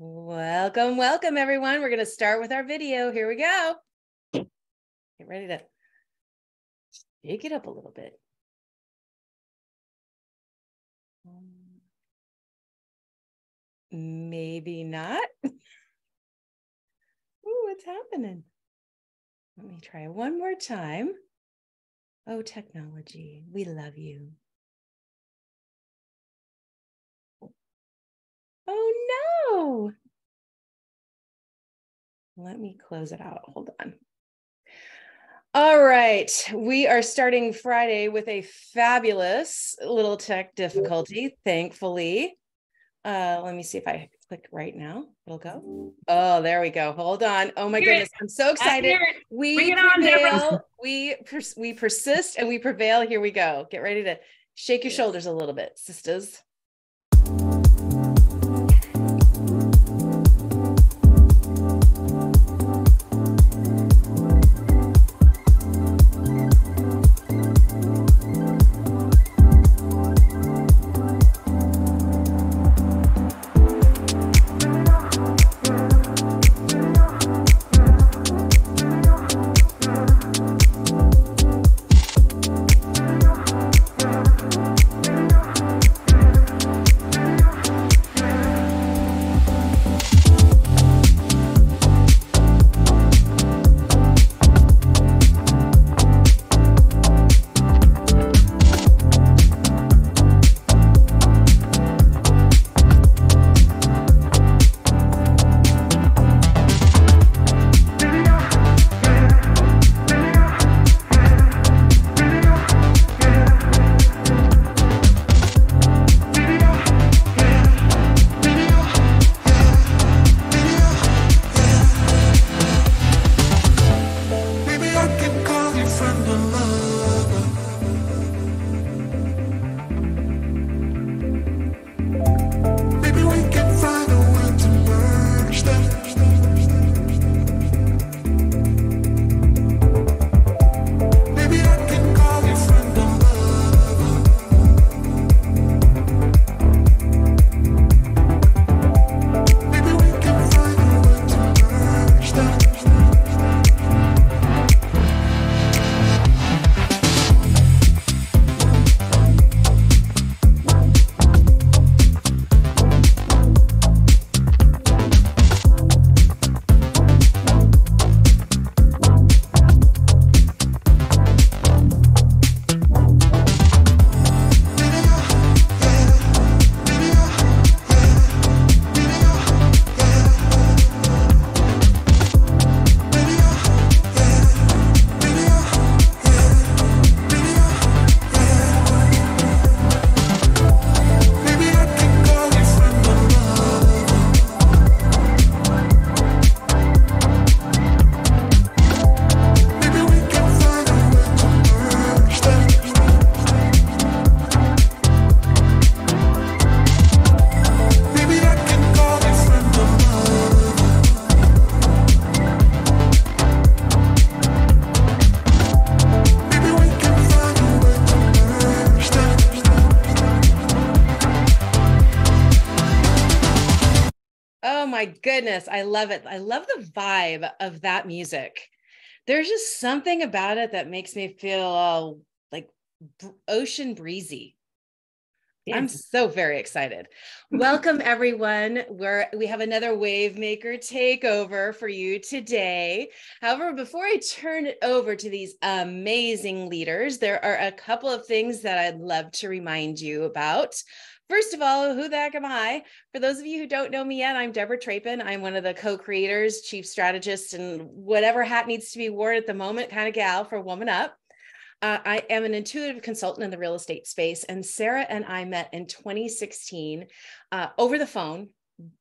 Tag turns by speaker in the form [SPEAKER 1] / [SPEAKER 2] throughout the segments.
[SPEAKER 1] Welcome, welcome, everyone. We're going to start with our video. Here we go. Get ready to shake it up a little bit. Maybe not. Ooh, what's happening? Let me try one more time. Oh, technology, we love you. Oh, no. Let me close it out. Hold on. All right. We are starting Friday with a fabulous little tech difficulty, thankfully. Let me see if I click right now. It'll go. Oh, there we go. Hold on. Oh my goodness. I'm so excited. We prevail. We persist and we prevail. Here we go. Get ready to shake your shoulders a little bit, sisters. My goodness, I love it. I love the vibe of that music. There's just something about it that makes me feel like ocean breezy. Yeah. I'm so very excited. Welcome, everyone. We have another WaveMaker Takeover for you today. However, before I turn it over to these amazing leaders, there are a couple of things that I'd love to remind you about. First of all, who the heck am I? For those of you who don't know me yet, I'm Deborah Trapin. I'm one of the co-creators, chief strategist, and whatever hat needs to be worn at the moment kind of gal for WomanUP. I am an intuitive consultant in the real estate space, and Sarah and I met in 2016 over the phone,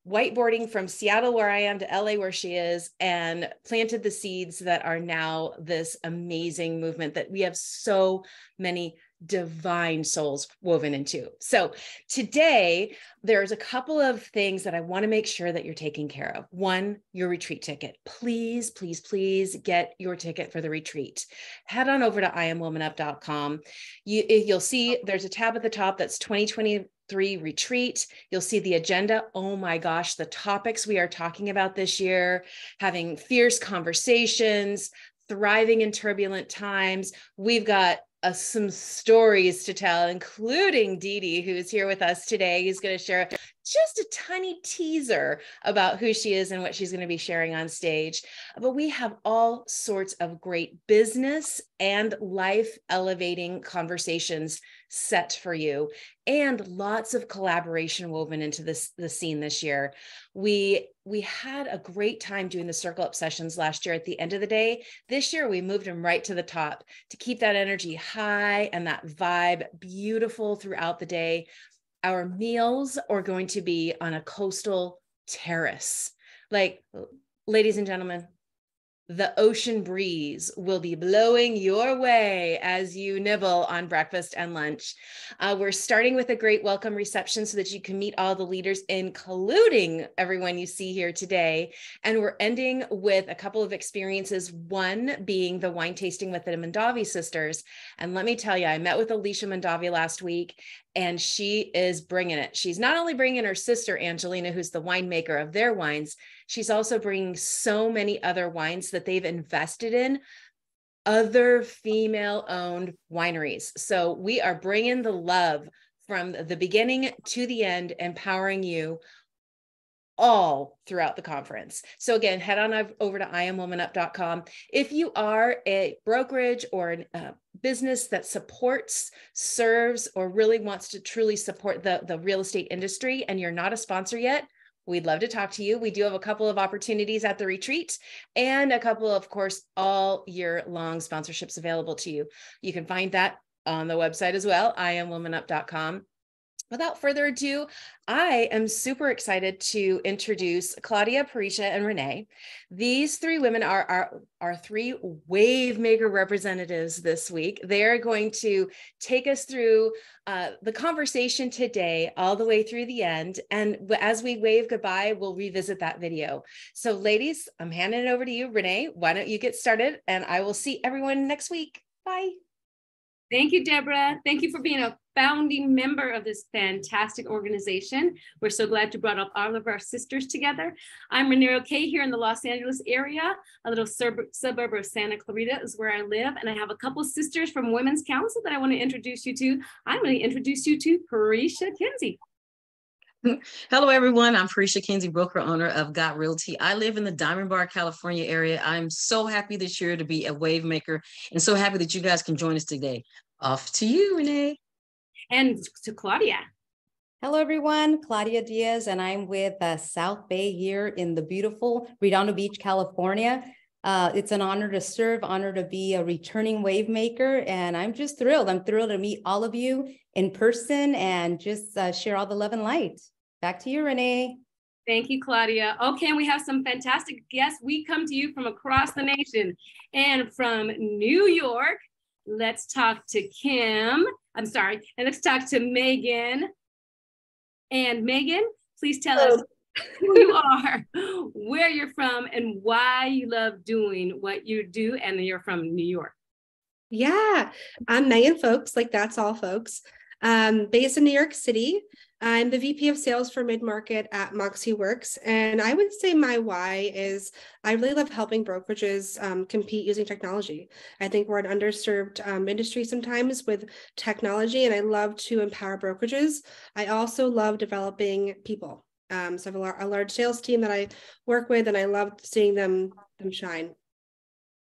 [SPEAKER 1] whiteboarding from Seattle, where I am, to LA, where she is, and planted the seeds that are now this amazing movement that we have so many divine souls woven into. So today, there's a couple of things that I want to make sure that you're taking care of. One, your retreat ticket. Please, please, please get your ticket for the retreat. Head on over to IamWomanUp.com. You'll see there's a tab at the top that's 2023 retreat. You'll see the agenda. Oh my gosh, the topics we are talking about this year, having fierce conversations, thriving in turbulent times. We've got some stories to tell, including Dee, who's here with us today. He's going to share just a tiny teaser about who she is and what she's going to be sharing on stage. But we have all sorts of great business and life elevating conversations set for you, and lots of collaboration woven into the scene this year. We had a great time doing the Circle Up sessions last year at the end of the day. This year, we moved them right to the top to keep that energy high and that vibe beautiful throughout the day. Our meals are going to be on a coastal terrace. Like, ladies and gentlemen, the ocean breeze will be blowing your way as you nibble on breakfast and lunch. We're starting with a great welcome reception so that you can meet all the leaders, including everyone you see here today. And we're ending with a couple of experiences, one being the wine tasting with the Mondavi sisters. And let me tell you, I met with Alicia Mondavi last week, and she is bringing it. She's not only bringing her sister, Angelina, who's the winemaker of their wines, she's also bringing so many other wines that they've invested in other female-owned wineries. So we are bringing the love from the beginning to the end, empowering you all throughout the conference. So again, head on over to IamWomanUp.com. If you are a brokerage or a business that supports, serves, or really wants to truly support the real estate industry and you're not a sponsor yet, we'd love to talk to you. We do have a couple of opportunities at the retreat and a couple, of course, all year long sponsorships available to you. You can find that on the website as well, IamWomanUp.com. Without further ado, I am super excited to introduce Claudia, Parisha, and Renee. These three women are our three WaveMaker representatives this week. They're going to take us through the conversation today all the way through the end. And as we wave goodbye, we'll revisit that video. So ladies, I'm handing it over to you. Renee, why don't you get started? And I will see everyone next week. Bye.
[SPEAKER 2] Thank you, Deborah. Thank you for being a founding member of this fantastic organization. We're so glad you brought up all of our sisters together. I'm Renée Roqué here in the Los Angeles area. A little suburb of Santa Clarita is where I live. And I have a couple sisters from Women's Council that I want to introduce you to. I'm going to introduce you to Parisha Kinsey.
[SPEAKER 3] Hello, everyone. I'm Parisha Kinsey, broker owner of Got Realty. I live in the Diamond Bar, California area. I'm so happy this year to be a WaveMaker and so happy that you guys can join us today. Off to you, Renee.
[SPEAKER 2] And to Claudia.
[SPEAKER 4] Hello, everyone. Claudia Diaz, and I'm with South Bay here in the beautiful Redondo Beach, California. It's an honor to serve, honor to be a returning WaveMaker, and I'm just thrilled. I'm thrilled to meet all of you in person and just share all the love and light. Back to you, Renee.
[SPEAKER 2] Thank you, Claudia. Okay, and we have some fantastic guests. We come to you from across the nation and from New York. Let's talk to Kim. And let's talk to Meghan. And Meghan, please tell us who you are, where you're from, and why you love doing what you do, and you're from New York.
[SPEAKER 5] Yeah, I'm Meghan Foulkes, like that's all folks. Based in New York City. I'm the VP of sales for mid-market at MoxiWorks. And I would say my why is I really love helping brokerages compete using technology. I think we're an underserved industry sometimes with technology, and I love to empower brokerages. I also love developing people. So I have a large sales team that I work with, and I love seeing them shine.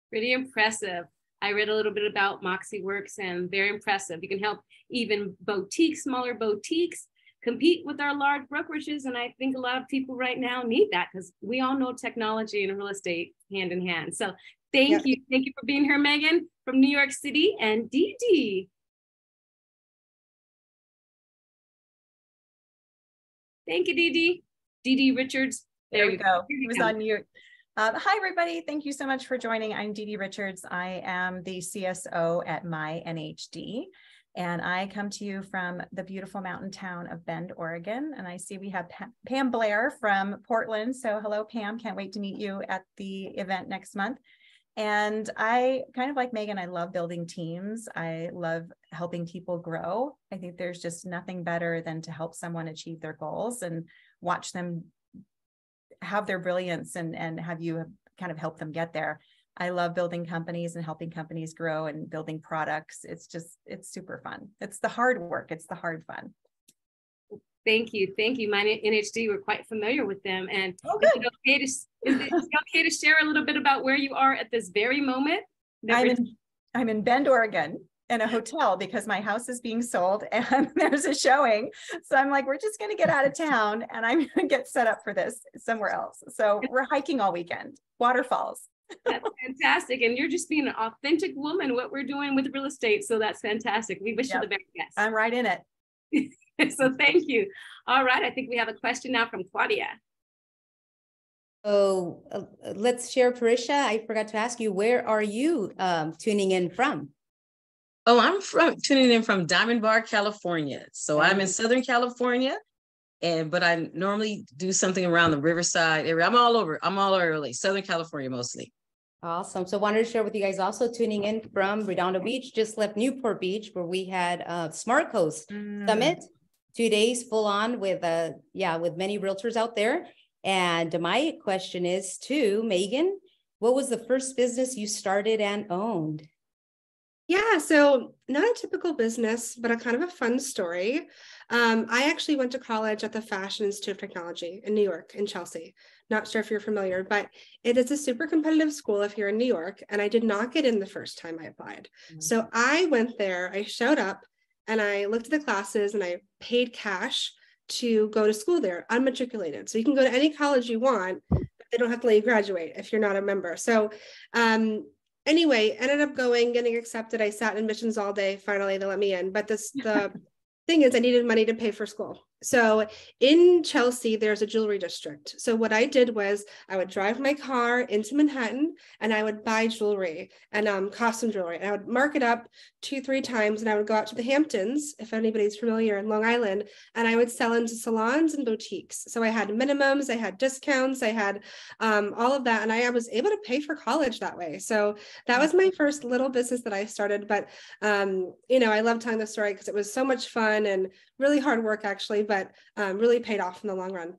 [SPEAKER 2] Pretty impressive. I read a little bit about MoxiWorks, and very impressive. You can help even boutiques, smaller boutiques, compete with our large brokerages. And I think a lot of people right now need that because we all know technology and real estate hand in hand. So thank you. Thank you for being here, Meghan, from New York City, and Dee. Thank you, Dee. Dee Richards.
[SPEAKER 6] There we go. He was on mute. Hi, everybody. Thank you so much for joining. I'm Dee Richards. I am the CSO at MyNHD. And I come to you from the beautiful mountain town of Bend, Oregon. And I see we have Pam Blair from Portland. So hello, Pam. Can't wait to meet you at the event next month. And I kind of like Meghan, I love building teams. I love helping people grow. I think there's just nothing better than to help someone achieve their goals and watch them have their brilliance and have you kind of help them get there. I love building companies and helping companies grow and building products. It's super fun. It's the hard work. It's the hard fun.
[SPEAKER 2] Thank you. Thank you. Mine NHD, we're quite familiar with them. And
[SPEAKER 6] good.
[SPEAKER 2] Is it okay to share a little bit about where you are at this very moment?
[SPEAKER 6] I'm in Bend, Oregon in a hotel because my house is being sold and there's a showing. So I'm like, we're just going to get out of town and I'm going to get set up for this somewhere else. So we're hiking all weekend, waterfalls.
[SPEAKER 2] That's fantastic. And you're just being an authentic woman, what we're doing with real estate. So that's fantastic. We wish you the very best.
[SPEAKER 6] I'm right in it.
[SPEAKER 2] So thank you. All right. I think we have a question now from Claudia.
[SPEAKER 4] So let's share, Parisha. I forgot to ask you, where are you tuning in from?
[SPEAKER 3] Oh, I'm tuning in from Diamond Bar, California. So I'm in Southern California, but I normally do something around the Riverside area. I'm all over LA, Southern California mostly.
[SPEAKER 4] Awesome. So wanted to share with you guys also tuning in from Redondo Beach, just left Newport Beach where we had Smart Coast Summit, 2 days full on with many realtors out there. And my question is to Meghan, what was the first business you started and owned?
[SPEAKER 5] Yeah, so not a typical business, but a kind of a fun story. I actually went to college at the Fashion Institute of Technology in New York, in Chelsea. Not sure if you're familiar, but it is a super competitive school if you're in New York, and I did not get in the first time I applied. So I went there, I showed up, and I looked at the classes, and I paid cash to go to school there, unmatriculated. So you can go to any college you want, but they don't have to let you graduate if you're not a member. So anyway, ended up getting accepted. I sat in admissions all day. Finally, they let me in. But the thing is, I needed money to pay for school. So in Chelsea, there's a jewelry district. So what I did was I would drive my car into Manhattan and I would buy jewelry and costume jewelry. And I would mark it up 2-3 times. And I would go out to the Hamptons, if anybody's familiar, in Long Island, and I would sell into salons and boutiques. So I had minimums, I had discounts, I had all of that. And I was able to pay for college that way. So that was my first little business that I started. But, I love telling the story because it was so much fun and really hard work, actually, but really paid off in the long run.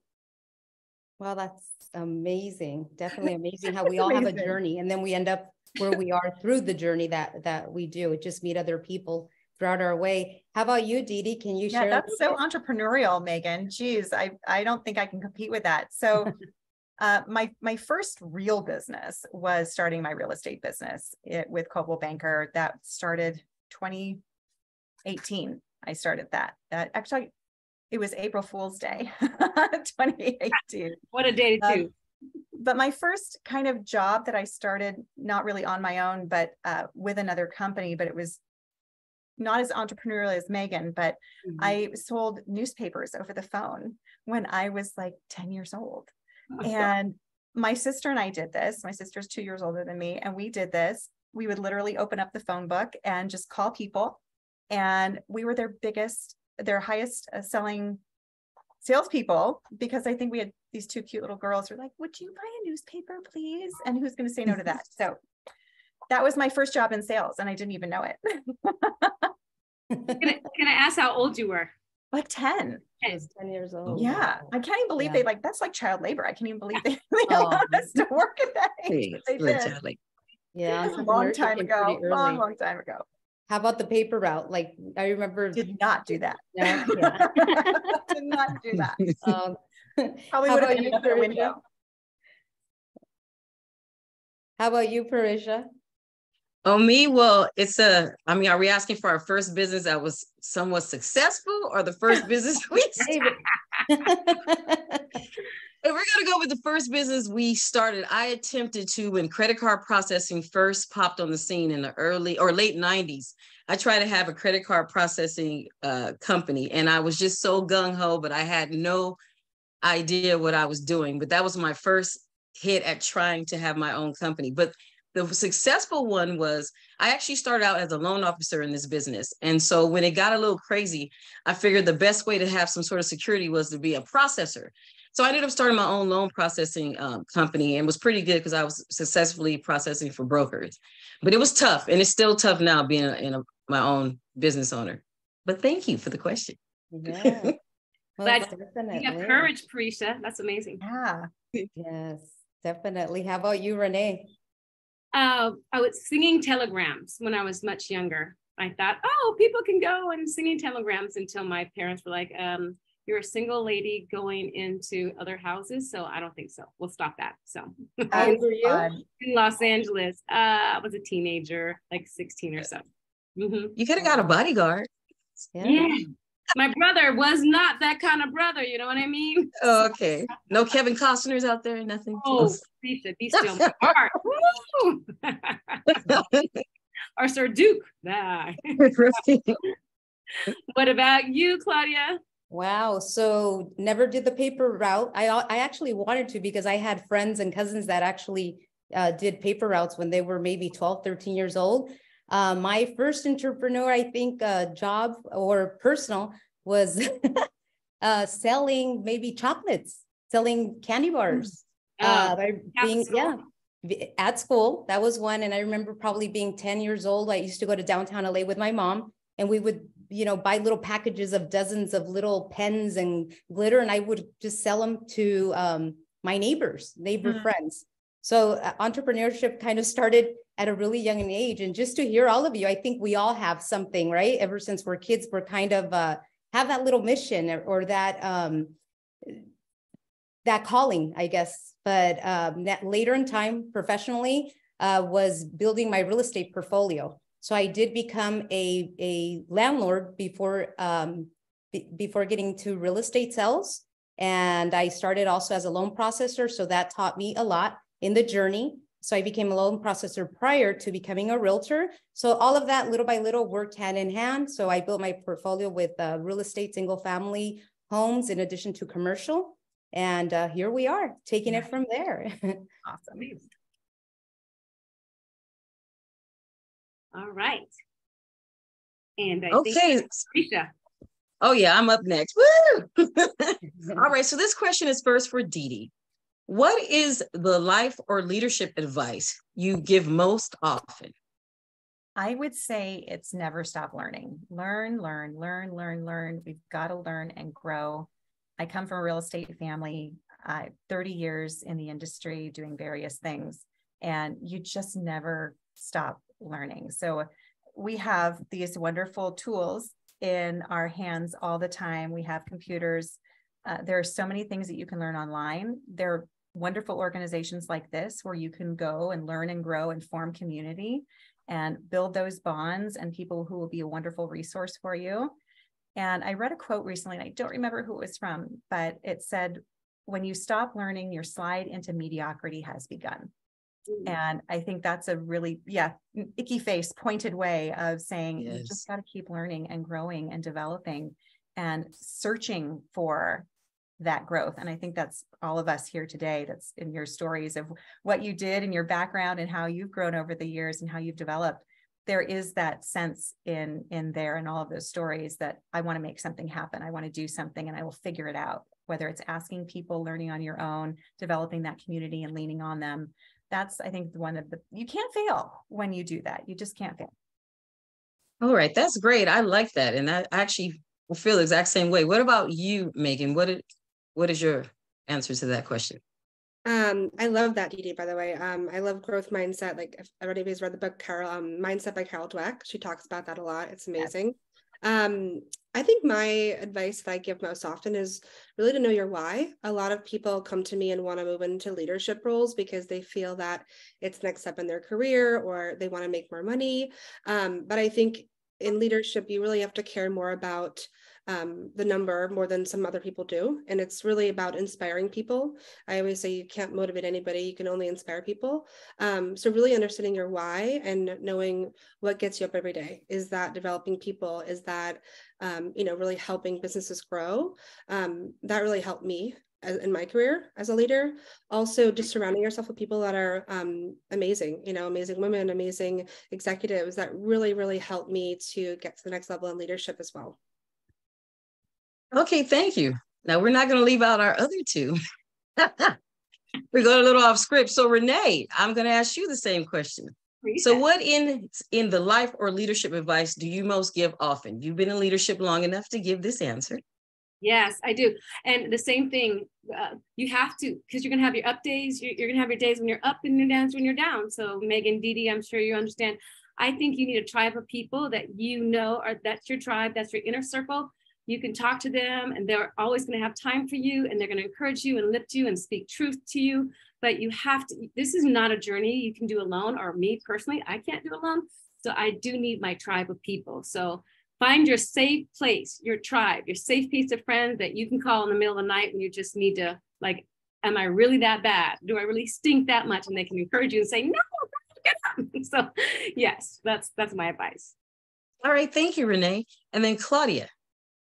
[SPEAKER 4] Well, that's amazing. Definitely amazing how we all have a journey and then we end up where we are through the journey that we do. It just meet other people throughout our way. How about you, Dee Dee? Can you share?
[SPEAKER 6] Yeah, that's so entrepreneurial, Meghan. Geez, I don't think I can compete with that. So my first real business was starting my real estate business with Coldwell Banker. That started 2018. I started that. Actually, it was April Fool's Day, 2018.
[SPEAKER 2] What a day to do.
[SPEAKER 6] But my first kind of job that I started, not really on my own, but with another company, but it was not as entrepreneurial as Meghan, but I sold newspapers over the phone when I was like 10 years old. And my sister and I did this. My sister's 2 years older than me. And we did this. We would literally open up the phone book and just call people. And we were their highest selling salespeople, because I think we had these 2 cute little girls who were like, would you buy a newspaper, please? And who's going to say no to that? So that was my first job in sales, and I didn't even know it.
[SPEAKER 2] Can I ask how old you were?
[SPEAKER 6] Like 10.
[SPEAKER 4] 10 years old.
[SPEAKER 6] Yeah. I can't even believe that's like child labor. I can't even believe they allowed us to work at that age. They did.
[SPEAKER 4] Yeah.
[SPEAKER 6] It was a long time ago. Long time ago.
[SPEAKER 4] How about the paper route? Like, I remember.
[SPEAKER 6] Did not do that.
[SPEAKER 4] Yeah.
[SPEAKER 6] Did not do that. Probably would have been another window.
[SPEAKER 4] How about you, Parisha?
[SPEAKER 3] Oh, me? Well, are we asking for our first business that was somewhat successful or the first business we started? If we're going to go with the first business we started, I attempted to, when credit card processing first popped on the scene in the early or late 90s, I tried to have a credit card processing company, and I was just so gung-ho, but I had no idea what I was doing. But that was my first hit at trying to have my own company. But the successful one was, I actually started out as a loan officer in this business. And so when it got a little crazy, I figured the best way to have some sort of security was to be a processor. So I ended up starting my own loan processing company, and was pretty good because I was successfully processing for brokers. But it was tough, and it's still tough now being my own business owner. But thank you for the question.
[SPEAKER 4] Yeah. Well,
[SPEAKER 2] But
[SPEAKER 4] definitely.
[SPEAKER 2] you have courage, Parisha. That's amazing.
[SPEAKER 6] Yeah.
[SPEAKER 4] Yes, definitely. How about you, Renee?
[SPEAKER 2] I was singing telegrams when I was much younger. I thought, oh, people can go and singing telegrams, until my parents were like, you're a single lady going into other houses, so I don't think so. We'll stop that. So
[SPEAKER 4] How old were you?
[SPEAKER 2] in Los Angeles, I was a teenager, like 16 or so. Mm-hmm.
[SPEAKER 3] You could have got a bodyguard.
[SPEAKER 2] Yeah. My brother was not that kind of brother, you know what I mean?
[SPEAKER 3] Oh, okay. No Kevin Costner's out there, nothing.
[SPEAKER 2] Oh, Parisha, be still my heart. Or Sir Duke. Nah. What about you, Claudia?
[SPEAKER 4] Wow. So never did the paper route. I actually wanted to, because I had friends and cousins that actually did paper routes when they were maybe 12, 13 years old. My first entrepreneur, I think, job or personal was selling maybe chocolates, selling candy bars. At school, that was one. And I remember probably being 10 years old. I used to go to downtown LA with my mom, and we would, buy little packages of dozens of little pens and glitter, and I would just sell them to my neighbor friends. So entrepreneurship kind of started at a really young age. And just to hear all of you, I think we all have something, right? Ever since we're kids, we're kind of have that little mission or that that calling, I guess. But that later in time, professionally, was building my real estate portfolio. So I did become a landlord before getting to real estate sales. And I started also as a loan processor. So that taught me a lot in the journey. So I became a loan processor prior to becoming a realtor. So all of that little by little worked hand in hand. So I built my portfolio with real estate, single family homes, in addition to commercial. And here we are taking it from there.
[SPEAKER 6] Awesome.
[SPEAKER 2] All right. And I think Parisha.
[SPEAKER 3] Oh yeah, I'm up next. Woo! All right, so this question is first for Dee Dee. What is the life or leadership advice you give most often?
[SPEAKER 6] I would say it's never stop learning. Learn. We've got to learn and grow. I come from a real estate family, 30 years in the industry doing various things, and you just never stop learning. So we have these wonderful tools in our hands all the time. We have computers. There are so many things that you can learn online. There are wonderful organizations like this where you can go and learn and grow and form community and build those bonds and people who will be a wonderful resource for you. And I read a quote recently, and I don't remember who it was from, but it said, when you stop learning, your slide into mediocrity has begun. And I think that's a really, icky face, pointed way of saying, you just got to keep learning and growing and developing and searching for that growth. And I think that's all of us here today. That's in your stories of what you did and your background and how you've grown over the years and how you've developed. There is that sense in there and all of those stories that I want to make something happen. I want to do something and I will figure it out, whether it's asking people, learning on your own, developing that community and leaning on them. That's, I think, you can't fail when you do that. You just can't fail.
[SPEAKER 3] All right. That's great. I like that. And I actually feel the exact same way. What about you, Megan? What is your answer to that question?
[SPEAKER 5] I love that, Dee Dee, by the way. I love growth mindset. Like, if anybody's read the book Mindset by Carol Dweck, she talks about that a lot. It's amazing. I think my advice that I give most often is really to know your why. A lot of people come to me and want to move into leadership roles because they feel that it's next step in their career or they want to make more money. But I think in leadership, you really have to care more about the number more than some other people do. And it's really about inspiring people. I always say you can't motivate anybody, you can only inspire people. So really understanding your why and knowing what gets you up every day. Is that developing people? Is that, really helping businesses grow? That really helped me in my career as a leader. Also, just surrounding yourself with people that are amazing, amazing women, amazing executives that really, really helped me to get to the next level in leadership as well.
[SPEAKER 3] Okay, thank you. Now we're not going to leave out our other two. We're going a little off script. So Renee, I'm going to ask you the same question. So what in the life or leadership advice do you most give often? You've been in leadership long enough to give this answer.
[SPEAKER 2] Yes, I do. And the same thing, you have to, because you're going to have your up days, you're going to have your days when you're up and your downs when you're down. So Megan, Dee, I'm sure you understand. I think you need a tribe of people that that's your tribe, that's your inner circle. You can talk to them and they're always going to have time for you and they're going to encourage you and lift you and speak truth to you. But you have to, this is not a journey you can do alone, or me personally, I can't do alone. So I do need my tribe of people. So find your safe place, your tribe, your safe piece of friends that you can call in the middle of the night when you just need to, like, am I really that bad? Do I really stink that much? And they can encourage you and say, no, get up. So yes, that's my advice.
[SPEAKER 3] All right, thank you, Renee. And then Claudia,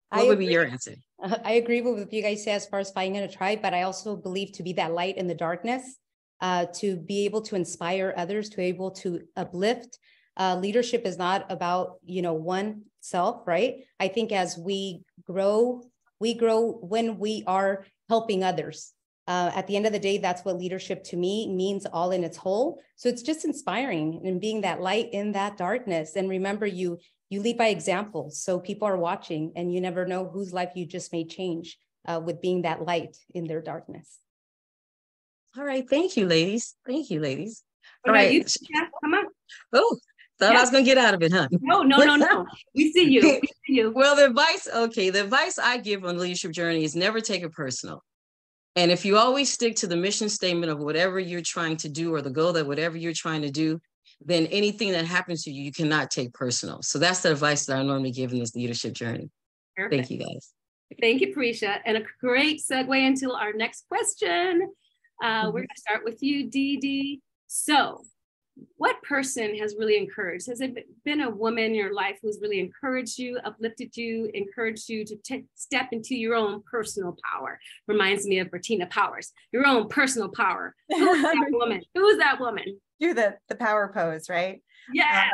[SPEAKER 3] what would be your answer?
[SPEAKER 4] I agree with what you guys say as far as finding a tribe, but I also believe to be that light in the darkness, to be able to inspire others, to be able to uplift. Leadership is not about, one self, right? I think as we grow when we are helping others. At the end of the day, that's what leadership to me means, all in its whole. So it's just inspiring and being that light in that darkness. And remember, you lead by example. So people are watching and you never know whose life you just made change with being that light in their darkness.
[SPEAKER 3] All right. Thank you, ladies. Thank you, ladies.
[SPEAKER 2] All right. Yeah, come on.
[SPEAKER 3] Oh, thought I was going to get out of it, huh?
[SPEAKER 2] No. We see you. We see you.
[SPEAKER 3] Well, the advice I give on the leadership journey is never take it personal. And if you always stick to the mission statement of whatever you're trying to do, or the goal that whatever you're trying to do, then anything that happens to you, you cannot take personal. So that's the advice that I normally give in this leadership journey. Perfect. Thank you, guys.
[SPEAKER 2] Thank you, Parisha. And a great segue into our next question. We're going to start with you, Dee. So what person has really encouraged? Has it been a woman in your life who's really encouraged you, uplifted you, encouraged you to step into your own personal power? Reminds me of Bertina Powers, your own personal power. Who's that woman? Who's that woman?
[SPEAKER 6] Do the power pose, right?
[SPEAKER 2] Yeah.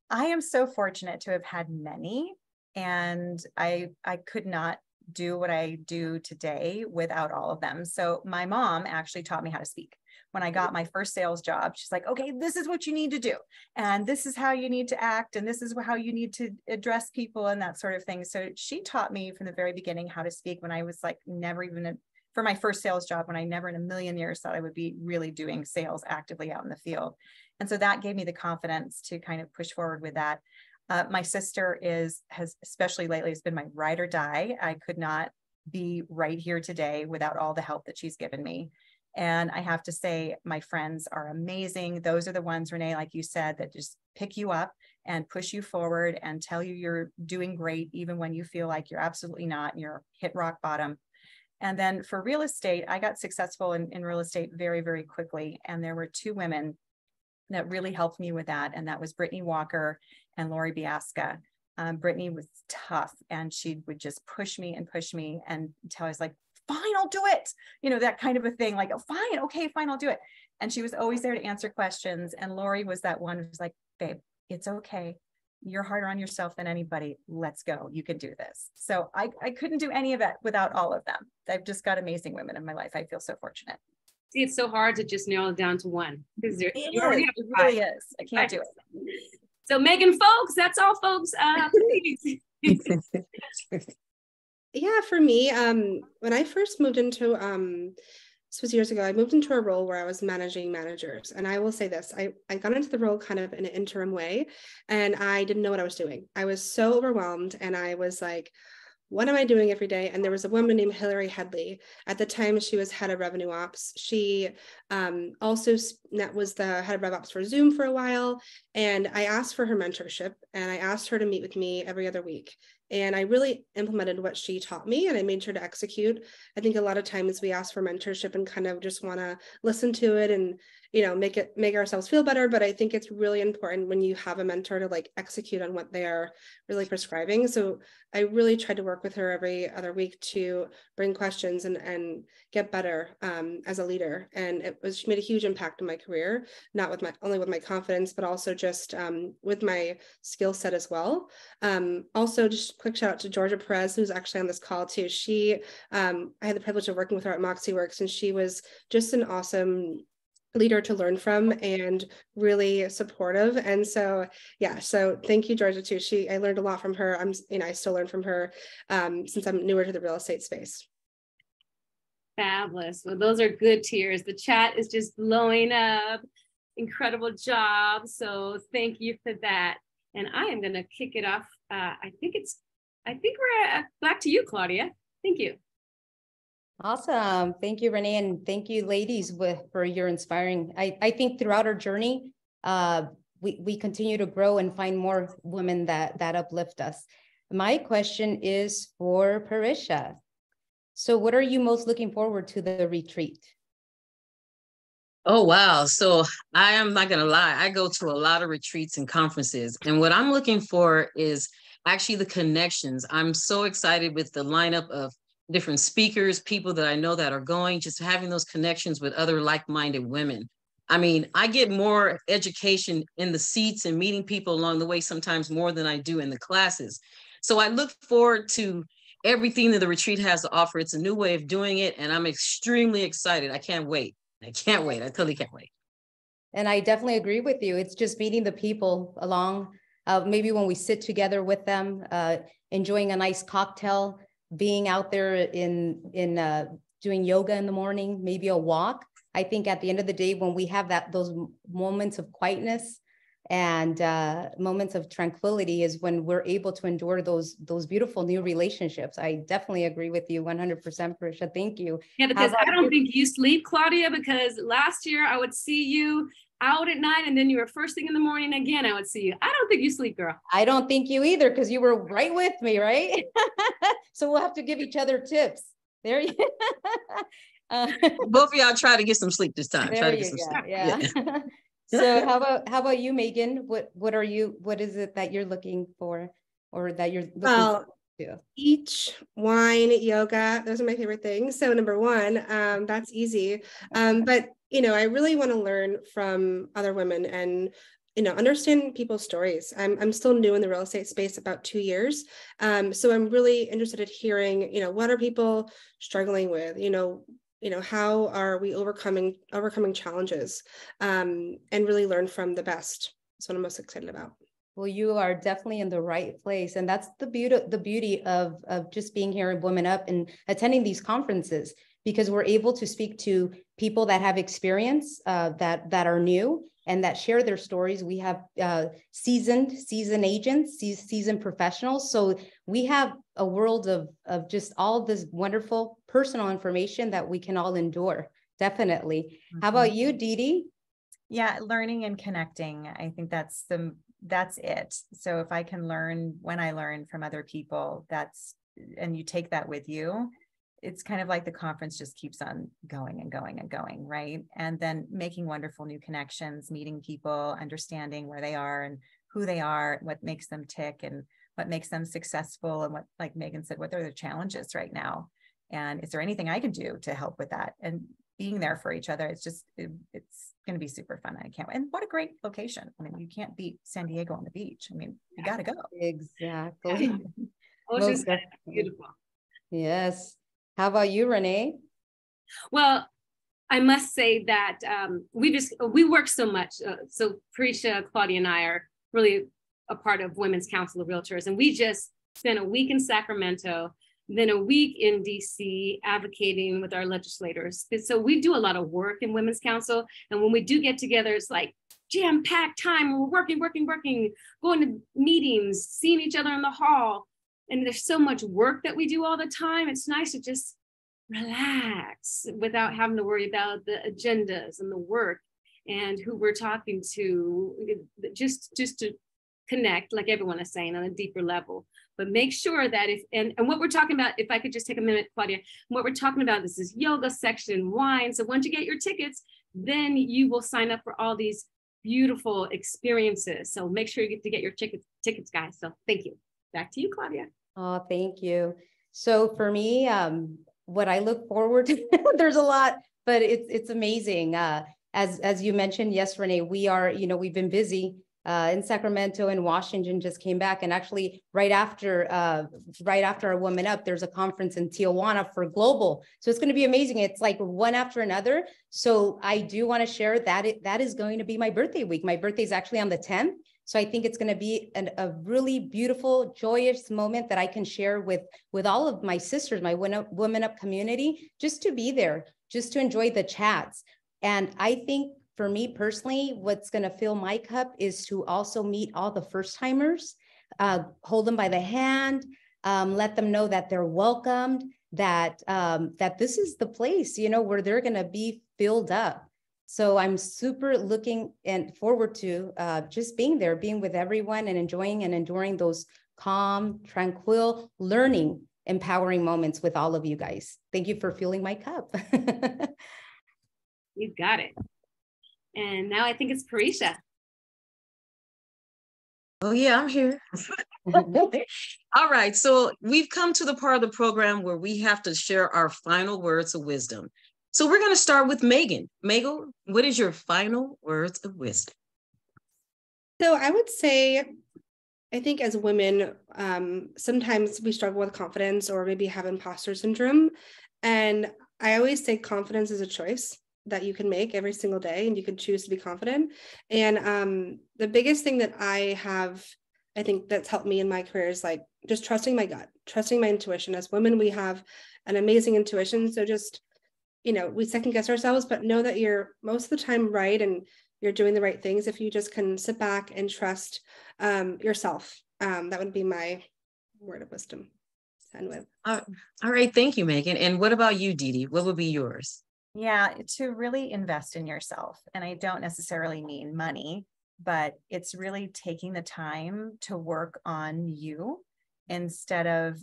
[SPEAKER 6] I am so fortunate to have had many, and I could not do what I do today without all of them. So my mom actually taught me how to speak. When I got my first sales job, she's like, okay, this is what you need to do. And this is how you need to act. And this is how you need to address people and that sort of thing. So she taught me from the very beginning how to speak when I was like for my first sales job, when I never in a million years thought I would be really doing sales actively out in the field. And so that gave me the confidence to kind of push forward with that. My sister has especially lately, has been my ride or die. I could not be right here today without all the help that she's given me. And I have to say, my friends are amazing. Those are the ones, Renee, like you said, that just pick you up and push you forward and tell you you're doing great, even when you feel like you're absolutely not, and you're hit rock bottom. And then for real estate, I got successful in real estate very, very quickly. And there were two women that really helped me with that. And that was Brittany Walker and Lori Biasca. Brittany was tough, and she would just push me until I was like, fine, I'll do it. That kind of a thing, like, oh, fine, okay, fine, I'll do it. And she was always there to answer questions. And Lori was that one who was like, babe, it's okay. You're harder on yourself than anybody. Let's go. You can do this. So I couldn't do any of it without all of them. I've just got amazing women in my life. I feel so fortunate.
[SPEAKER 2] See, it's so hard to just narrow it down to one. Because it
[SPEAKER 6] really is. I can't do it.
[SPEAKER 2] So Meghan Foulkes, that's all, folks. Please.
[SPEAKER 5] Yeah, for me, when I first moved into, this was years ago, I moved into a role where I was managing managers. And I will say this, I got into the role kind of in an interim way, and I didn't know what I was doing. I was so overwhelmed, and I was like, what am I doing every day? And there was a woman named Hillary Headley. At the time, she was head of revenue ops. She also was the head of rev ops for Zoom for a while. And I asked for her mentorship, and I asked her to meet with me every other week. And I really implemented what she taught me, and I made sure to execute. I think a lot of times we ask for mentorship and kind of just want to listen to it and, you know, make ourselves feel better. But I think it's really important when you have a mentor to like execute on what they're really prescribing. So I really tried to work with her every other week to bring questions and get better as a leader. And she made a huge impact in my career, not with only with my confidence, but also just with my skill set as well. Also, just quick shout out to Georgia Perez, who's actually on this call too. I had the privilege of working with her at MoxiWorks, and she was just an awesome leader to learn from and really supportive. And so, yeah, so thank you, Georgia, too. I learned a lot from her. I still learn from her since I'm newer to the real estate space.
[SPEAKER 2] Fabulous. Well, those are good tears. The chat is just blowing up. Incredible job. So thank you for that. And I am going to kick it off. I think we're back to you, Claudia. Thank you.
[SPEAKER 4] Awesome. Thank you, Renee. And thank you, ladies, for your inspiring. I think throughout our journey, we continue to grow and find more women that uplift us. My question is for Parisha. So what are you most looking forward to the retreat?
[SPEAKER 3] Oh, wow. So I am not going to lie. I go to a lot of retreats and conferences. And what I'm looking for is actually the connections. I'm so excited with the lineup of different speakers, people that I know that are going, just having those connections with other like-minded women. I mean, I get more education in the seats and meeting people along the way, sometimes more than I do in the classes. So I look forward to everything that the retreat has to offer. It's a new way of doing it, and I'm extremely excited. I can't wait. I can't wait. I totally can't wait.
[SPEAKER 4] And I definitely agree with you. It's just meeting the people along, maybe when we sit together with them, enjoying a nice cocktail, being out there in doing yoga in the morning, maybe a walk. I think at the end of the day, when we have those moments of quietness and moments of tranquility is when we're able to endure those beautiful new relationships. I definitely agree with you 100%, Parisha. Thank you.
[SPEAKER 2] Yeah, because I don't think you sleep, Claudia, because last year I would see you out at night and then you were first thing in the morning again, I would see you. I don't think you sleep, girl.
[SPEAKER 4] I don't think you either, because you were right with me, right? So we'll have to give each other tips. There you
[SPEAKER 3] Both of y'all try to get some sleep this time.
[SPEAKER 4] There you go. Yeah. So how about you, Megan? What is it that you're looking for, or that you're looking to?
[SPEAKER 5] Beach, wine, yoga, those are my favorite things. So number one, that's easy. But I really want to learn from other women and understand people's stories. I'm still new in the real estate space, about 2 years. So I'm really interested in hearing, what are people struggling with? How are we overcoming challenges, and really learn from the best. That's what I'm most excited about.
[SPEAKER 4] Well, you are definitely in the right place. And that's the beauty of just being here at WomanUP and attending these conferences, because we're able to speak to people that have experience, that are new and that share their stories. We have seasoned agents, seasoned professionals. So we have a world of just all this wonderful personal information that we can all endure. Definitely. Mm-hmm. How about you, Didi?
[SPEAKER 6] Yeah, learning and connecting. I think that's it. So if I can learn when I learn from other people, and you take that with you, it's kind of like the conference just keeps on going and going and going, right? And then making wonderful new connections, meeting people, understanding where they are and who they are, what makes them tick and what makes them successful, and what, like Megan said, what are the challenges right now? And is there anything I can do to help with that? And being there for each other, it's going to be super fun. I can't wait. And what a great location. I mean, you can't beat San Diego on the beach. I mean, you got to go.
[SPEAKER 4] Exactly.
[SPEAKER 2] Ocean's beautiful.
[SPEAKER 4] Yes. How about you, Renee?
[SPEAKER 2] Well, I must say that we work so much. So Parisha, Claudia, and I are really a part of Women's Council of Realtors, and we just spent a week in Sacramento, then a week in DC advocating with our legislators. So we do a lot of work in Women's Council, and when we do get together, it's like jam-packed time. We're working, going to meetings, seeing each other in the hall. And there's so much work that we do all the time. It's nice to just relax without having to worry about the agendas and the work and who we're talking to, just to connect, like everyone is saying, on a deeper level. but make sure that if, and what we're talking about, if I could just take a minute, Claudia, what we're talking about, this is yoga section, wine. So once you get your tickets, then you will sign up for all these beautiful experiences. So make sure you get your tickets, guys. So thank you. Back to you, Claudia.
[SPEAKER 4] Oh, thank you. So for me, what I look forward to, there's a lot, but it's amazing. As you mentioned, yes, Renee, we are, we've been busy in Sacramento and Washington, just came back. And actually right after our WomanUP, there's a conference in Tijuana for global. So it's going to be amazing. It's like one after another. So I do want to share that that is going to be my birthday week. My birthday is actually on the 10th. So I think it's going to be a really beautiful, joyous moment that I can share with all of my sisters, my WomanUP community, just to be there, just to enjoy the chats. And I think for me personally, what's going to fill my cup is to also meet all the first timers, hold them by the hand, let them know that they're welcomed, that this is the place, where they're going to be filled up. So I'm super looking and forward to just being there, being with everyone and enjoying and enduring those calm, tranquil, learning, empowering moments with all of you guys. Thank you for filling my cup.
[SPEAKER 2] You got it. And now I think it's Parisha.
[SPEAKER 3] Oh yeah, I'm here. All right, so we've come to the part of the program where we have to share our final words of wisdom. So we're going to start with Meghan. Meghan, what is your final words of wisdom?
[SPEAKER 5] So I would say, I think as women, sometimes we struggle with confidence or maybe have imposter syndrome. And I always say confidence is a choice that you can make every single day, and you can choose to be confident. And the biggest thing that I think that's helped me in my career is like just trusting my gut, trusting my intuition. As women, we have an amazing intuition. So just, we second guess ourselves, but know that you're most of the time right and you're doing the right things. If you just can sit back and trust yourself, that would be my word of wisdom to end with.
[SPEAKER 3] All right, thank you, Meghan. And what about you, Dee? What would be yours?
[SPEAKER 6] Yeah, to really invest in yourself. And I don't necessarily mean money, but it's really taking the time to work on you instead of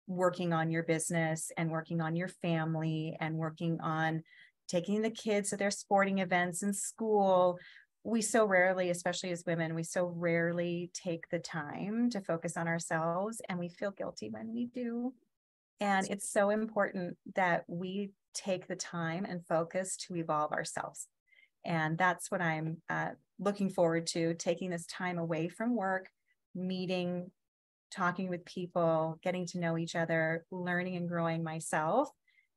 [SPEAKER 6] working on your business and working on your family and working on taking the kids to their sporting events in school. We so rarely, especially as women, we so rarely take the time to focus on ourselves, and we feel guilty when we do. And it's so important that we take the time and focus to evolve ourselves. And that's what I'm looking forward to, taking this time away from work, meeting, talking with people, getting to know each other, learning and growing myself.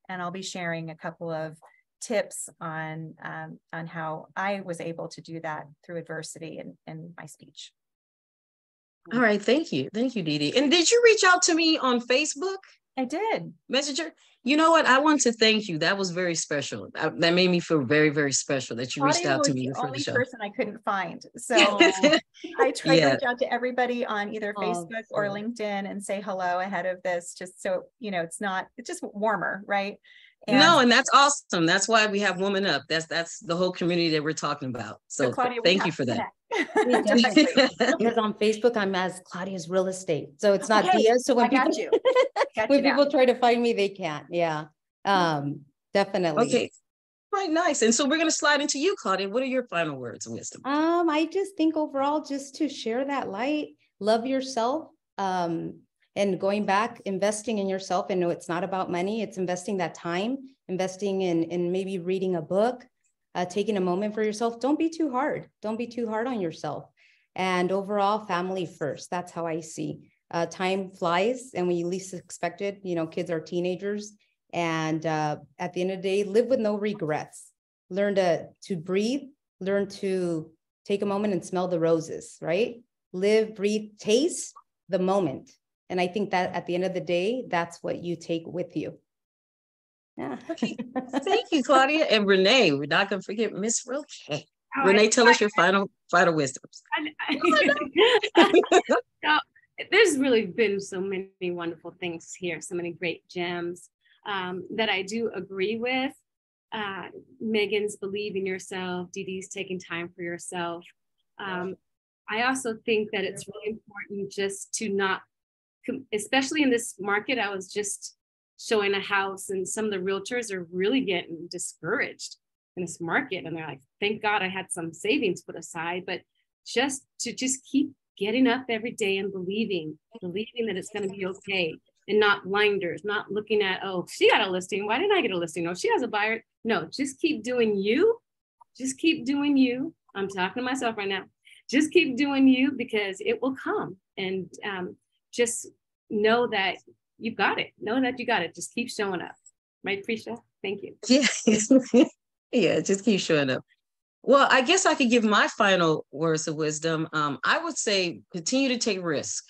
[SPEAKER 6] And I'll be sharing a couple of tips on how I was able to do that through adversity in my speech.
[SPEAKER 3] All right, thank you. Thank you, Dee. And did you reach out to me on Facebook?
[SPEAKER 6] I did.
[SPEAKER 3] Messenger? You know what? I want to thank you. That was very special. That made me feel very, very special that you reached out to me before the show.
[SPEAKER 6] The only person I couldn't find. So I tried to reach out to everybody on either Facebook or LinkedIn and say hello ahead of this, just so, it's just warmer, right?
[SPEAKER 3] And that's awesome. That's why we have WomanUP. That's the whole community that we're talking about. So
[SPEAKER 6] Claudia,
[SPEAKER 3] thank you for that.
[SPEAKER 4] Because on Facebook, I'm as Claudia's Real Estate. So it's not Diaz. So when people try to find me, they can't. Yeah, definitely.
[SPEAKER 3] Okay, quite nice. And so we're going to slide into you, Claudia. What are your final words of wisdom?
[SPEAKER 4] I just think overall, just to share that light, love yourself, and going back, investing in yourself. And no, it's not about money. It's investing that time, investing in maybe reading a book, taking a moment for yourself. Don't be too hard. Don't be too hard on yourself. And overall, family first. That's how I see. Time flies, and when you least expect it, kids are teenagers. And at the end of the day, live with no regrets. Learn to breathe. Learn to take a moment and smell the roses, right? Live, breathe, taste the moment. And I think that at the end of the day, that's what you take with you. Yeah.
[SPEAKER 3] Okay. Thank you, Claudia. And Renee, we're not going to forget Miss Roqué. Renee, tell us your final wisdoms.
[SPEAKER 2] There's really been so many wonderful things here, so many great gems that I do agree with. Megan's believe in yourself, Dee Dee's taking time for yourself. I also think that it's really important just to not especially in this market, I was just showing a house and some of the realtors are really getting discouraged in this market. And they're like, thank God I had some savings put aside, but just to keep getting up every day and believing that it's going to be okay, and not blinders, not looking at, oh, she got a listing. Why didn't I get a listing? No, she has a buyer. No, just keep doing you. Just keep doing you. I'm talking to myself right now. Just keep doing you, because it will come. And just know that you've got it. Know that you got it. Just keep showing up. Right, Parisha? Thank you.
[SPEAKER 3] Yeah. Yeah, just keep showing up. Well, I guess I could give my final words of wisdom. I would say continue to take risk.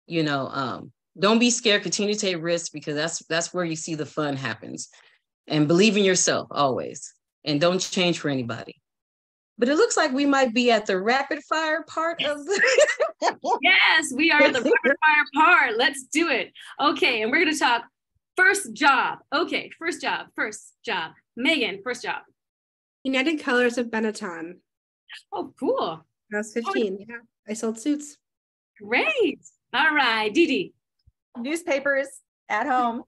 [SPEAKER 3] You know, don't be scared. Continue to take risks, because that's where you see the fun happens. And believe in yourself always. And don't change for anybody. But it looks like we might be at the rapid fire part of the.
[SPEAKER 2] Yes, we are the rapid fire part. Let's do it. Okay, and we're going to talk first job. Okay, first job. Meghan, first job.
[SPEAKER 5] United Colors of Benetton.
[SPEAKER 2] Oh, cool.
[SPEAKER 5] I was 15. Yeah, I sold suits.
[SPEAKER 2] Great. All right, Didi.
[SPEAKER 6] Newspapers at home.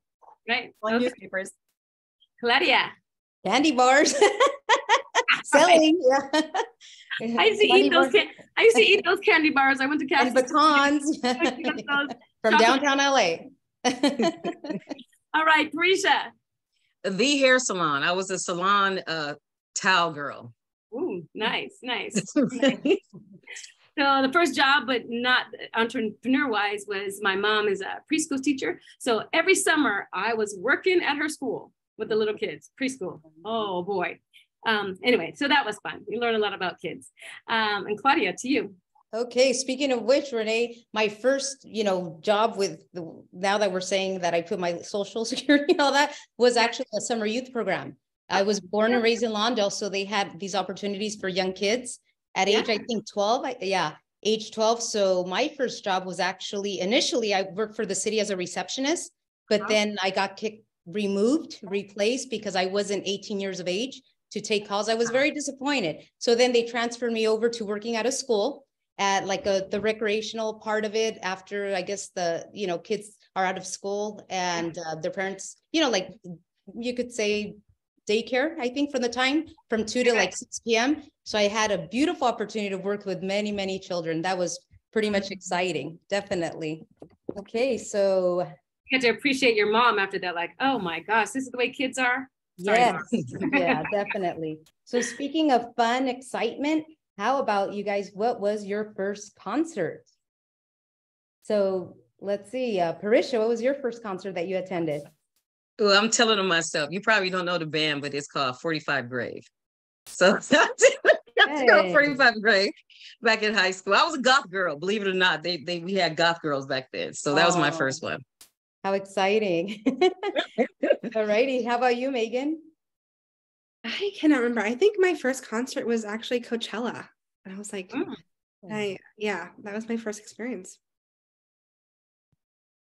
[SPEAKER 2] Right.
[SPEAKER 6] Like
[SPEAKER 2] Okay.
[SPEAKER 6] newspapers.
[SPEAKER 2] Claudia.
[SPEAKER 4] Candy bars. Selling. Yeah.
[SPEAKER 2] I used to eat those candy bars. I went to
[SPEAKER 4] And
[SPEAKER 2] Cassie.
[SPEAKER 4] batons. From downtown LA.
[SPEAKER 2] All right, Parisha.
[SPEAKER 3] The hair salon. I was a salon towel girl.
[SPEAKER 2] Ooh, nice. So the first job, but not entrepreneur-wise, was my mom is a preschool teacher. So every summer I was working at her school with the little kids, preschool. Oh boy. Anyway, so that was fun. We learned a lot about kids. And Claudia, to you.
[SPEAKER 4] Okay, speaking of which, Renee, my first, job now that we're saying that I put my social security and all that, was actually a summer youth program. I was born and raised in Lawndale, so they had these opportunities for young kids at age, I think 12. Age 12. So my first job was actually, initially, I worked for the city as a receptionist, but then I got replaced because I wasn't 18 years of age to take calls. I was very disappointed. So then they transferred me over to working at a school at like the recreational part of it, after I guess the, kids are out of school and their parents, like you could say daycare, I think, from the time from 2 to like 6 p.m. So I had a beautiful opportunity to work with many, many children. That was pretty much exciting. Definitely. Okay. So
[SPEAKER 2] you get to appreciate your mom after that. Like, oh my gosh, this is the way kids are. Sorry,
[SPEAKER 4] yes. Yeah, definitely. So speaking of fun, excitement, how about you guys? What was your first concert? So let's see, Parisha, what was your first concert that you attended?
[SPEAKER 3] Well, I'm telling them myself. You probably don't know the band, but it's called 45 Grave. So that's called 45 Grave back in high school. I was a goth girl, believe it or not. We had goth girls back then. So that was my first one.
[SPEAKER 4] How exciting. All righty. How about you, Meghan?
[SPEAKER 5] I cannot remember. I think my first concert was actually Coachella. And I was like, that was my first experience.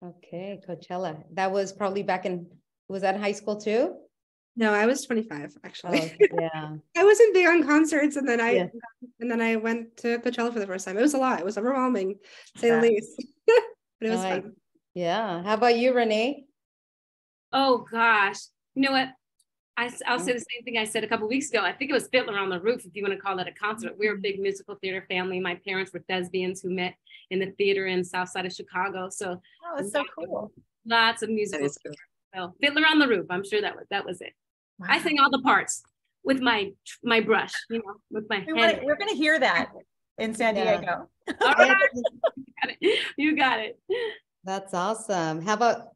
[SPEAKER 4] Okay, Coachella. That was probably was that in high school too?
[SPEAKER 5] No, I was 25 actually.
[SPEAKER 4] Oh, yeah.
[SPEAKER 5] I wasn't big on concerts, and then I went to Coachella for the first time. It was a lot. It was overwhelming, to say the least. But it was fun.
[SPEAKER 4] Yeah. How about you, Renee?
[SPEAKER 2] Oh gosh. You know what? I'll say the same thing I said a couple of weeks ago. I think it was Fiddler on the Roof, if you want to call that a concert. We're a big musical theater family. My parents were thespians who met in the theater in South Side of Chicago. So
[SPEAKER 6] it's so cool.
[SPEAKER 2] Lots of musical theater. So Fiddler on the Roof, I'm sure that was it. Wow. I sang all the parts with my brush, with my hand.
[SPEAKER 6] We're going to hear that in San Diego.
[SPEAKER 2] All right. You got it.
[SPEAKER 4] That's awesome. How about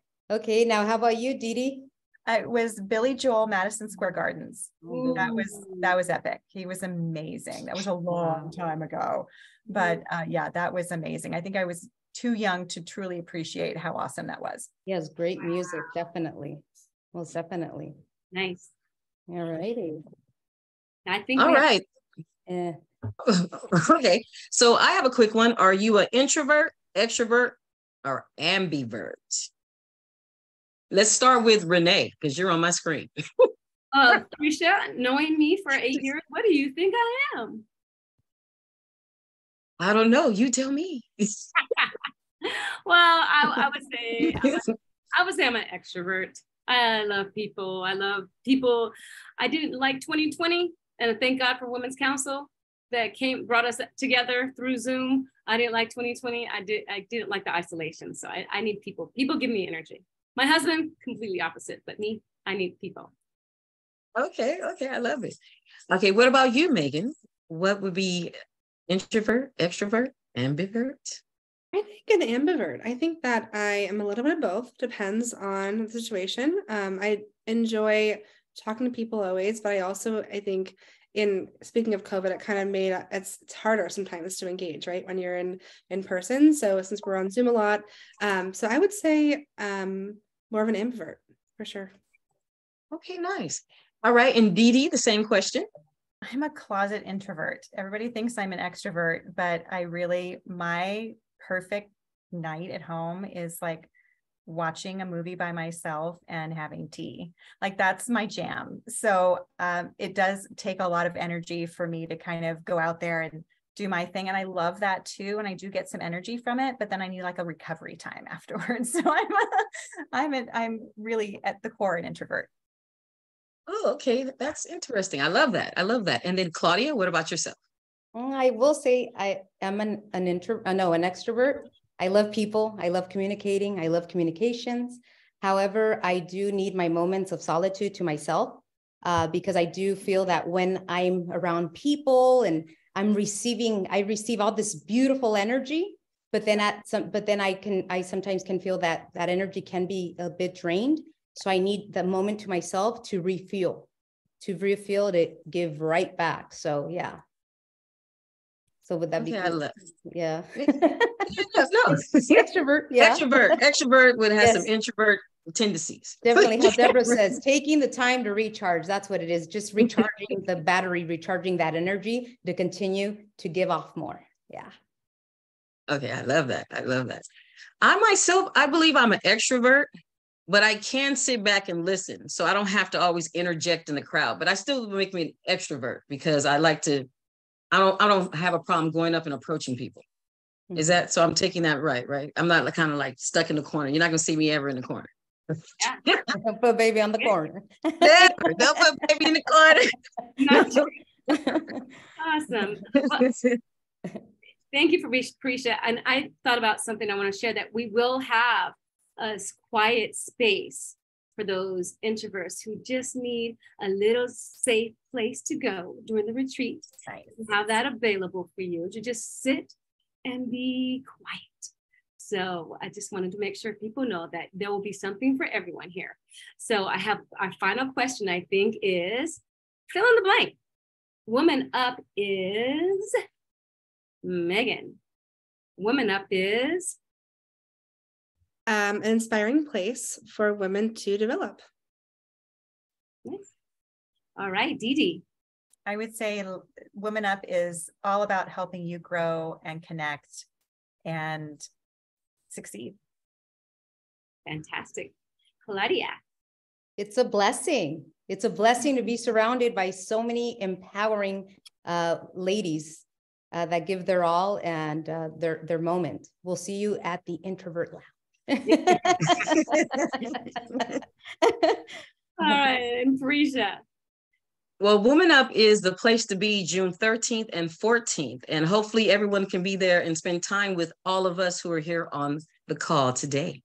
[SPEAKER 4] you, Didi?
[SPEAKER 6] It was Billy Joel, Madison Square Gardens. Ooh. That was epic. He was amazing. That was a long time ago, but that was amazing. I think I was too young to truly appreciate how awesome that was.
[SPEAKER 4] Yes, great music, definitely. Most definitely.
[SPEAKER 2] Nice.
[SPEAKER 4] All righty.
[SPEAKER 2] I think.
[SPEAKER 3] All right. Okay. So I have a quick one. Are you an introvert, extrovert, or ambivert? Let's start with Renee, because you're on my screen.
[SPEAKER 2] Parisha, knowing me for 8 years, what do you think I am?
[SPEAKER 3] I don't know. You tell me.
[SPEAKER 2] Well, I would say I'm an extrovert. I love people. I love people. I didn't like 2020, and thank God for Women's Council that brought us together through Zoom. I didn't like 2020. I didn't like the isolation. So I need people. People give me energy. My husband, completely opposite, but me, I need people.
[SPEAKER 3] Okay, I love it. Okay, what about you, Megan? What would be introvert, extrovert, ambivert?
[SPEAKER 5] I think an ambivert. I think that I am a little bit of both, depends on the situation. I enjoy talking to people always, but I think in speaking of COVID, it kind of made it's harder sometimes to engage, right? When you're in person. So since we're on Zoom a lot, so I would say more of an ambivert for sure.
[SPEAKER 3] Okay, nice. All right, and Dee, the same question.
[SPEAKER 6] I'm a closet introvert. Everybody thinks I'm an extrovert, but my perfect night at home is like watching a movie by myself and having tea. Like that's my jam. So it does take a lot of energy for me to kind of go out there and do my thing. And I love that too. And I do get some energy from it, but then I need like a recovery time afterwards. So I'm really at the core an introvert.
[SPEAKER 3] Oh, okay. That's interesting. I love that. And then Claudia, what about yourself?
[SPEAKER 4] I will say I am an extrovert. I love people. I love communicating. I love communications. However, I do need my moments of solitude to myself because I do feel that when I'm around people and I receive all this beautiful energy, but then I sometimes can feel that energy can be a bit drained. So I need the moment to myself to refuel, to give right back. So yeah. So would that be? Yeah.
[SPEAKER 3] No.
[SPEAKER 4] Extrovert. Yeah.
[SPEAKER 3] Extrovert would have some introvert tendencies.
[SPEAKER 4] Definitely. How Deborah says, taking the time to recharge. That's what it is. Just recharging the battery, recharging that energy to continue to give off more. Yeah.
[SPEAKER 3] Okay. I love that. I believe I'm an extrovert, but I can sit back and listen. So I don't have to always interject in the crowd, but I still make me an extrovert because I don't have a problem going up and approaching people. Mm-hmm. Is that, so I'm taking that right? I'm not kind of like stuck in the corner. You're not going to see me ever in the corner.
[SPEAKER 4] Yeah. Don't put baby on the corner.
[SPEAKER 3] Never. Don't put baby in the
[SPEAKER 2] corner. Awesome. Well, thank you for Parisha. And I thought about something I want to share, that we will have a quiet space for those introverts who just need a little safe place to go during the retreat. Right. Have that available for you to just sit and be quiet. So I just wanted to make sure people know that there will be something for everyone here. So I have our final question, I think, is fill in the blank. WomanUP is Megan. WomanUP is
[SPEAKER 5] an inspiring place for women to develop.
[SPEAKER 2] Nice. All right, Dee.
[SPEAKER 6] I would say WomanUP is all about helping you grow and connect and succeed.
[SPEAKER 2] Fantastic. Claudia.
[SPEAKER 4] It's a blessing. It's a blessing to be surrounded by so many empowering ladies that give their all and their moment. We'll see you at the Introvert Lounge.
[SPEAKER 2] All right, and Parisha.
[SPEAKER 3] Well, WomanUP is the place to be June 13th and 14th. And hopefully everyone can be there and spend time with all of us who are here on the call today.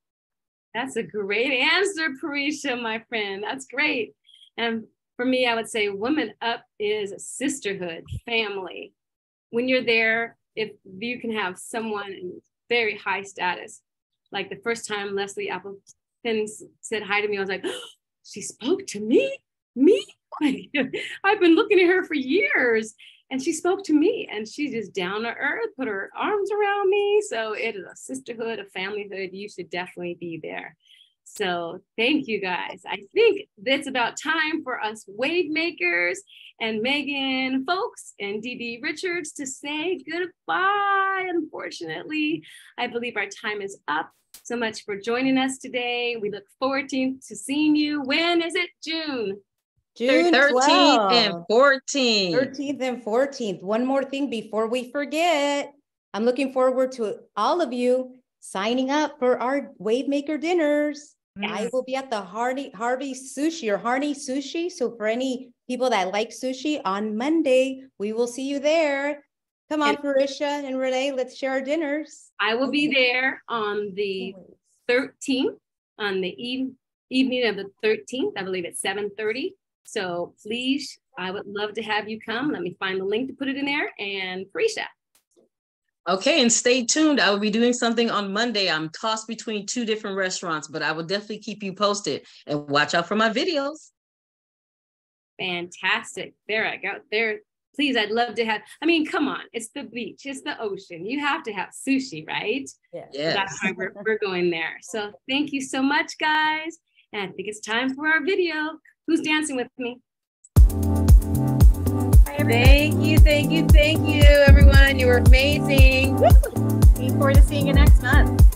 [SPEAKER 2] That's a great answer, Parisha, my friend. That's great. And for me, I would say WomanUP is a sisterhood, family. When you're there, if you can have someone in very high status, like the first time Leslie Appleton said hi to me, I was like, oh, she spoke to me? I've been looking at her for years, and she spoke to me, and she's just down to earth, put her arms around me. So it is a sisterhood, a familyhood. You should definitely be there. So thank you guys. I think that's about time for us WaveMakers and Meghan Foulkes and Dee Richards to say goodbye. Unfortunately, I believe our time is up. So much for joining us today. We look forward to seeing you. When is it? June
[SPEAKER 3] 13th and 14th.
[SPEAKER 4] 13th and 14th. One more thing before we forget. I'm looking forward to all of you signing up for our WaveMaker dinners.
[SPEAKER 6] Yes.
[SPEAKER 4] I will be at the Harvey Sushi or Harney Sushi. So for any people that like sushi on Monday, we will see you there. Come on, Parisha and Renee, let's share our dinners.
[SPEAKER 2] I will be there on the 13th, on the evening of the 13th, I believe at 7:30. So please, I would love to have you come. Let me find the link to put it in there. And Parisha.
[SPEAKER 3] Okay, and stay tuned. I will be doing something on Monday. I'm tossed between 2 different restaurants, but I will definitely keep you posted and watch out for my videos.
[SPEAKER 2] Fantastic. There I go. There. Please, I'd love to have, I mean, come on. It's the beach. It's the ocean. You have to have sushi, right?
[SPEAKER 4] Yes.
[SPEAKER 3] Yes.
[SPEAKER 2] So that's why we're going there. So thank you so much, guys. And I think it's time for our video. Who's dancing with me?
[SPEAKER 1] Thank you, thank you, thank you, everyone. You were amazing.
[SPEAKER 6] Looking forward to seeing you next month.